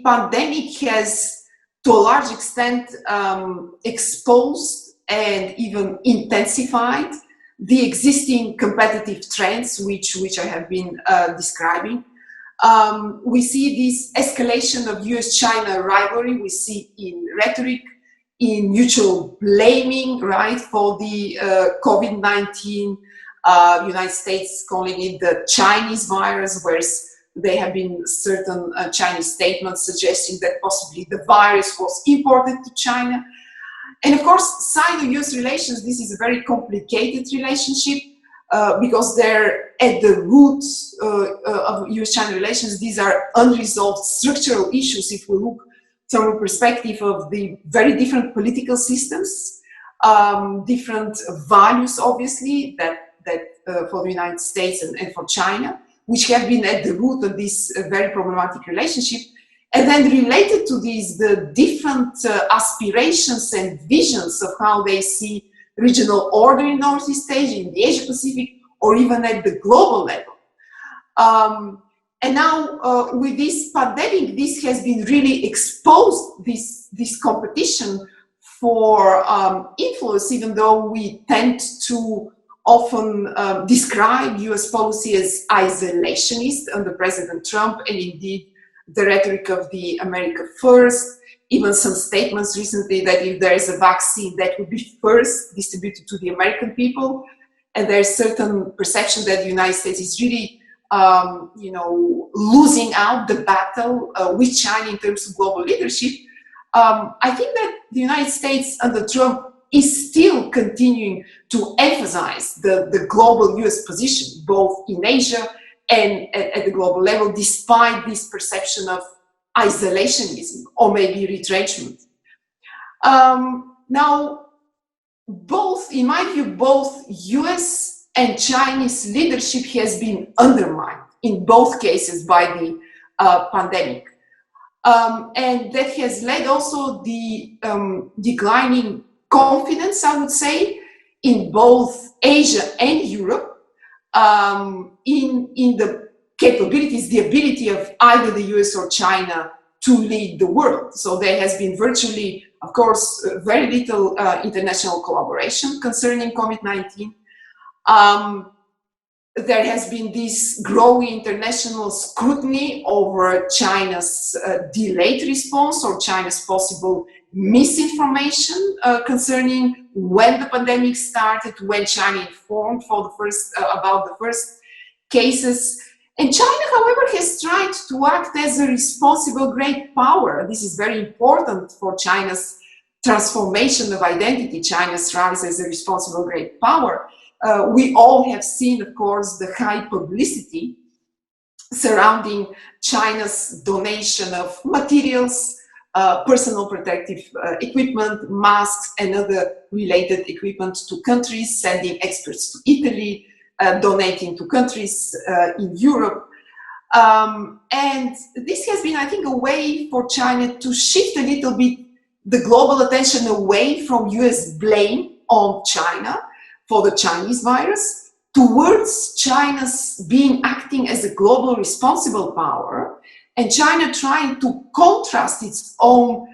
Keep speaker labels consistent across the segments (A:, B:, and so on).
A: the pandemic has, to a large extent, exposed and even intensified the existing competitive trends, which I have been describing. We see this escalation of US-China rivalry. We see in rhetoric, in mutual blaming, right, for the COVID-19. United States calling it the Chinese virus, whereas there have been certain Chinese statements suggesting that possibly the virus was imported to China. And of course, Sino-US relations, this is a very complicated relationship because they're at the roots of US-China relations. These are unresolved structural issues if we look from a perspective of the very different political systems, different values, obviously, that for the United States and for China, which have been at the root of this very problematic relationship. And then related to these, the different aspirations and visions of how they see regional order in Northeast Asia, in the Asia Pacific, or even at the global level. And now with this pandemic, this has been really exposed, this competition for influence, even though we tend to often describe US policy as isolationist under President Trump, and indeed the rhetoric of the America First, even some statements recently that if there is a vaccine that would be first distributed to the American people, and there's certain perception that the United States is really losing out the battle with China in terms of global leadership. I think that the United States under Trump is still continuing to emphasize the global US position, both in Asia and at the global level, despite this perception of isolationism or maybe retrenchment. Now, in my view, both US and Chinese leadership has been undermined in both cases by the pandemic. And that has led also the declining confidence, I would say, in both Asia and Europe, in the capabilities, the ability of either the US or China to lead the world. So there has been virtually, of course, very little international collaboration concerning COVID-19. There has been this growing international scrutiny over China's delayed response or China's possible misinformation concerning when the pandemic started, when China informed about the first cases. And China, however, has tried to act as a responsible great power. This is very important for China's transformation of identity, China's rise as a responsible great power. We all have seen, of course, the high publicity surrounding China's donation of materials, personal protective equipment, masks, and other related equipment to countries, sending experts to Italy, donating to countries in Europe. And this has been, I think, a way for China to shift a little bit the global attention away from US blame on China for the Chinese virus towards China's acting as a global responsible power, and China trying to contrast its own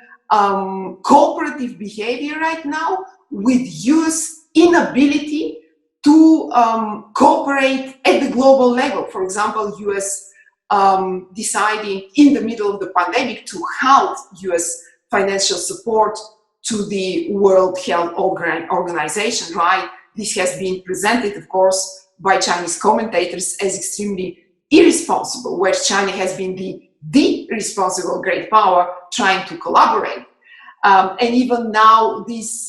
A: cooperative behavior right now with US inability to cooperate at the global level. For example, US deciding in the middle of the pandemic to halt US financial support to the World Health Organization, right? This has been presented, of course, by Chinese commentators as extremely irresponsible, where China has been the responsible great power trying to collaborate. And even now, this,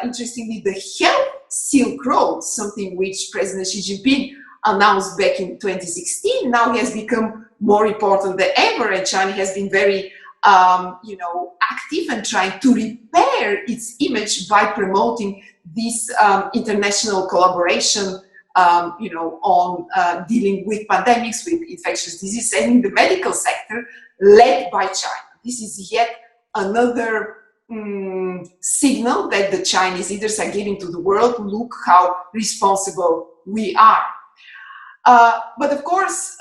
A: interestingly, the Health Silk Road, something which President Xi Jinping announced back in 2016, now has become more important than ever, and China has been very active and trying to repair its image by promoting this international collaboration, on dealing with pandemics, with infectious disease, and in the medical sector, led by China. This is yet another signal that the Chinese leaders are giving to the world. Look how responsible we are. But of course,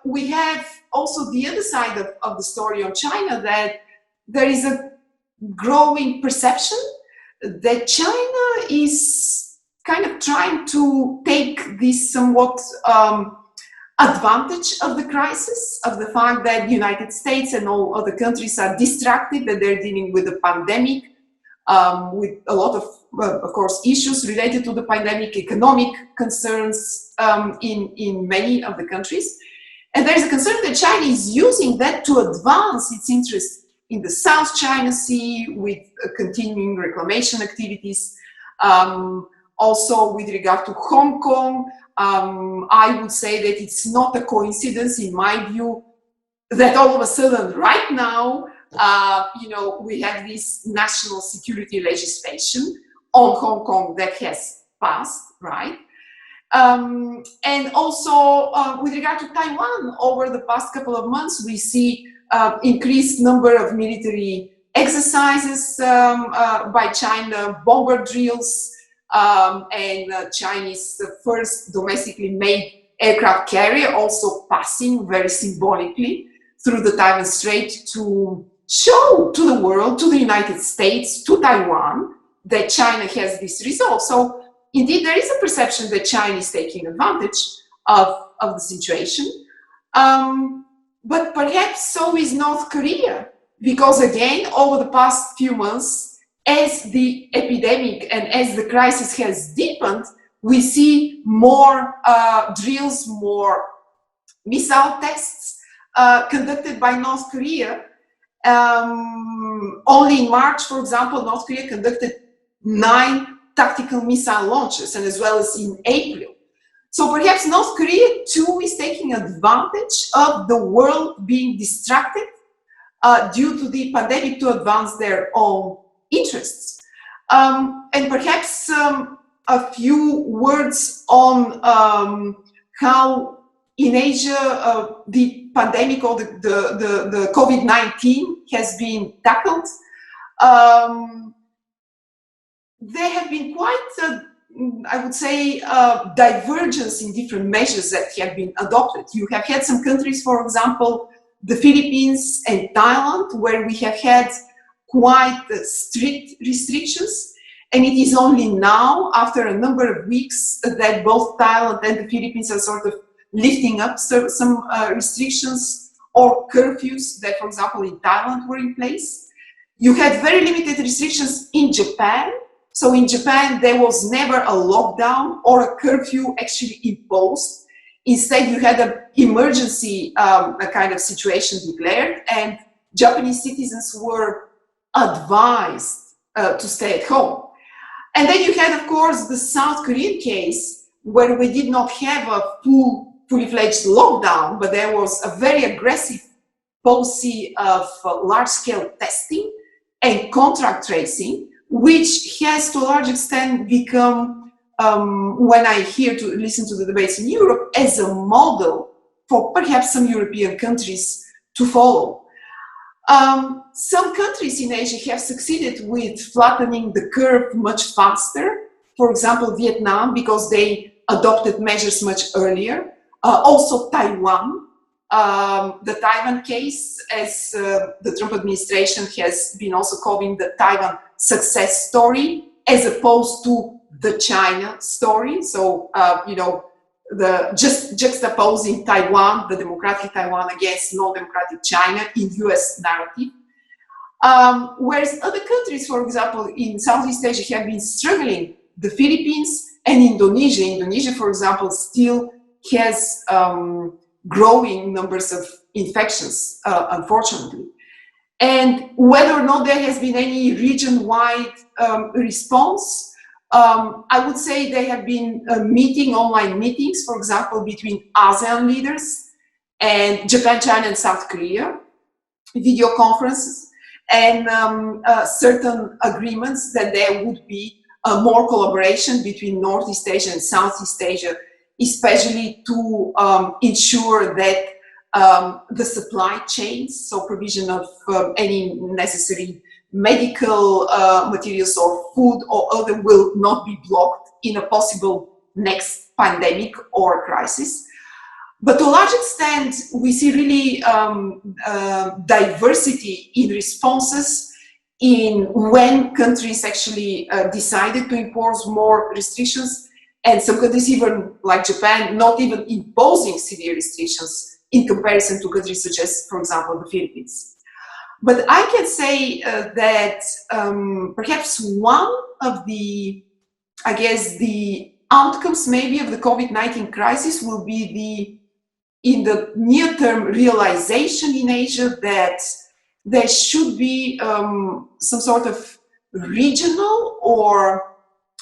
A: we have also the other side of the story on China, that there is a growing perception that China is kind of trying to take this somewhat advantage of the crisis, of the fact that the United States and all other countries are distracted, that they're dealing with the pandemic, with a lot of course, issues related to the pandemic, economic concerns in many of the countries. And there's a concern that China is using that to advance its interest in the South China Sea with continuing reclamation activities. Also with regard to Hong Kong, I would say that it's not a coincidence, in my view, that all of a sudden, right now, we have this national security legislation on Hong Kong that has passed, right? And also with regard to Taiwan, over the past couple of months, we see increased number of military exercises by China, bomber drills, and Chinese first domestically made aircraft carrier also passing very symbolically through the Taiwan Strait to show to the world, to the United States, to Taiwan, that China has this resolve. So indeed, there is a perception that China is taking advantage of the situation. But perhaps so is North Korea, because again, over the past few months, as the epidemic and as the crisis has deepened, we see more drills, more missile tests conducted by North Korea. Only in March, for example, North Korea conducted 9 tactical missile launches, and as well as in April. So perhaps North Korea too is taking advantage of the world being distracted due to the pandemic to advance their own interests. And perhaps a few words on how in Asia the pandemic or the COVID-19 has been tackled. There have been quite I would say, divergence in different measures that have been adopted. You have had some countries, for example, the Philippines and Thailand, where we have had quite strict restrictions. And it is only now, after a number of weeks, that both Thailand and the Philippines are sort of lifting up some restrictions or curfews that, for example, in Thailand were in place. You had very limited restrictions in Japan. So in Japan, there was never a lockdown or a curfew actually imposed. Instead, you had an emergency a kind of situation declared, and Japanese citizens were advised to stay at home. And then you had, of course, the South Korean case, where we did not have a fully-fledged lockdown, but there was a very aggressive policy of large-scale testing and contact tracing, which has to a large extent become, when I listen to the debates in Europe, as a model for perhaps some European countries to follow. Some countries in Asia have succeeded with flattening the curve much faster. For example, Vietnam, because they adopted measures much earlier. Also Taiwan. The Taiwan case, as the Trump administration has been also calling the Taiwan success story, as opposed to the China story. So, just juxtaposing Taiwan, the democratic Taiwan, against non-democratic China in US narrative. Whereas other countries, for example, in Southeast Asia have been struggling. The Philippines and Indonesia. Indonesia, for example, still has growing numbers of infections, unfortunately. And whether or not there has been any region-wide response, I would say there have been online meetings, for example, between ASEAN leaders and Japan, China, and South Korea, video conferences, and certain agreements that there would be more collaboration between Northeast Asia and Southeast Asia, especially to ensure that the supply chains, so provision of any necessary medical materials or food or other, will not be blocked in a possible next pandemic or crisis. But to a large extent, we see really diversity in responses in when countries actually decided to impose more restrictions, and some countries, even like Japan, not even imposing severe restrictions in comparison to countries such as, for example, the Philippines. But I can say that perhaps one of the, I guess, the outcomes maybe of the COVID-19 crisis will be in the near-term realization in Asia that there should be some sort of regional or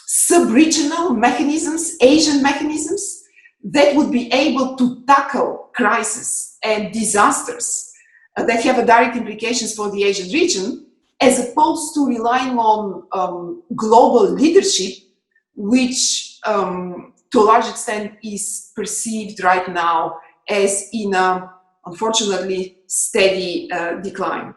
A: sub-regional mechanisms, Asian mechanisms, that would be able to tackle crises and disasters that have a direct implications for the Asian region, as opposed to relying on global leadership, which to a large extent is perceived right now as in a, unfortunately, steady decline.